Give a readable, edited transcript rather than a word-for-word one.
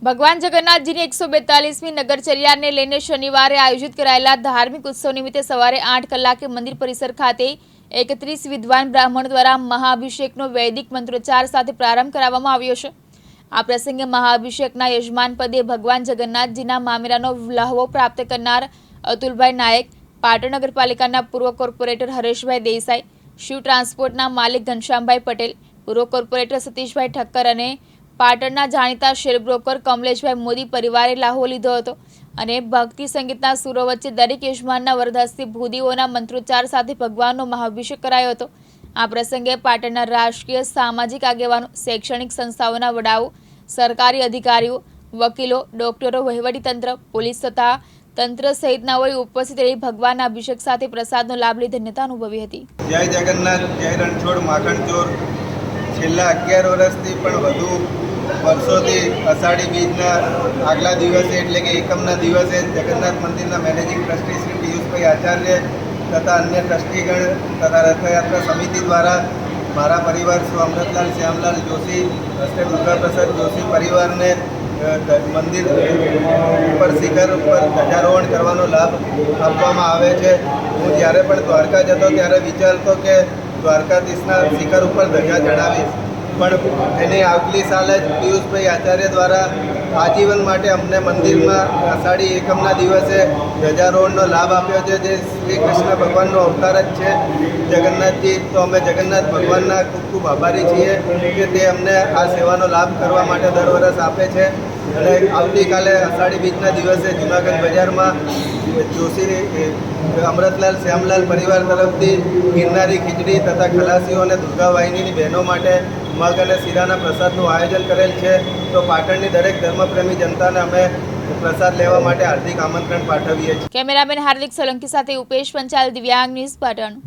ભગવાન જગન્નાથજીની 142મી નગરચર્યાને લઈને શનિવારે આયોજિત કરાયેલા ધાર્મિક ઉત્સવ નિમિત્તે સવારે 8 કલાકે મંદિર પરિસર ખાતે 31 વિદ્વાન બ્રાહ્મણ દ્વારા મહાઅભિષેકનો વૈદિક મંત્રોચ્ચાર સાથે પ્રારંભ કરાવવામાં આવ્યો છે। આ પ્રસંગે મહાઅભિષેકના યજમાન પદે ભગવાન જગન્નાથજીના મામેરાનો લહાવો પ્રાપ્ત કરનાર અતુલભાઈ નાયક, પાટણ નગરપાલિકાના પૂર્વ કોર્પોરેટર હરેશભાઈ દેસાઈ, શિવ ટ્રાન્સપોર્ટના માલિક ઘનશ્યામભાઈ પટેલ, પૂર્વ કોર્પોરેટર સતીશભાઈ ઠક્કર અને પાટણના જાણીતા શેર બ્રોકર કમલેશભાઈ મોદી પરિવારે લાહો લીધો હતો અને ભક્તિ સંગીતના સુરો વચ્ચે દરેક યજમાનના વરદહસ્તે ભૂદેવોના મંત્રોચ્ચાર સાથે ભગવાનનો મહાઅભિષેક કરાયો હતો। આ પ્રસંગે પાટણના રાજકીય, સામાજિક આગેવાનો, શૈક્ષણિક સંસ્થાઓના વડાઓ, સરકારી અધિકારીઓ, વકીલો, ડોક્ટરો, વહીવટીતંત્ર, પોલીસ તથા તંત્ર સહિતનાઓએ ઉપસ્થિત રહી ભગવાનના અભિષેક સાથે પ્રસાદનો લાભ લઈ ધન્યતા અનુભવી હતી। જય જગન્નાથ, જય રણછોડ માખણચોર। છેલ્લા 11 વર્ષથી પણ વધુ વર્ષોથી અષાઢી બીજના આગલા દિવસે એટલે કે એકમના દિવસે જગન્નાથ મંદિરના મેનેજિંગ ટ્રસ્ટી શ્રી પિયુષભાઈ આચાર્ય તથા અન્ય ટ્રસ્ટીગણ તથા રથયાત્રા સમિતિ દ્વારા મારા પરિવાર શ્રી અમૃતલાલ શ્યામલાલ જોશી હસ્તે દુર્ગાપ્રસાદ જોશી પરિવારને મંદિર ઉપર શિખર ઉપર ધજારોહણ કરવાનો લાભ આપવામાં આવે છે। હું જ્યારે પણ દ્વારકા જતો ત્યારે વિચારતો કે દ્વારકાધીશના શિખર ઉપર ધજા ચડાવીશ, પણ એની આગલી સાલ જ પિયુષભાઈ આચાર્ય દ્વારા આજીવન માટે અમને મંદિરમાં અષાઢી એકમના દિવસે ધજારોહણનો લાભ આપ્યો છે, જે શ્રી કૃષ્ણ ભગવાનનો અવતાર જ છે જગન્નાથજી। તો અમે જગન્નાથ ભગવાનના ખૂબ ખૂબ આભારી છીએ કે તે અમને આ સેવાનો લાભ કરવા માટે દર વર્ષ આપે છે। અને આવતીકાલે અષાઢી બીજના દિવસે જૂનાગઢ બજારમાં જોશી અમૃતલાલ શ્યામલાલ પરિવાર તરફથી ગિરનારી ખીચડી તથા ખલાસીઓ અને દુર્ગા વાહિનીની બહેનો માટે મગ અને શીરાના પ્રસાદનું આયોજન કરેલ છે। તો પાટણની દરેક ધર્મપ્રેમી જનતાને અમે પ્રસાદ લેવા માટે હાર્દિક આમંત્રણ પાઠવીએ છીએ। કેમેરામેન હાર્દિક સોલંકી સાથે ઉપેશ પંચાલ, દિવ્યાંગ ન્યૂઝ, પાટણ।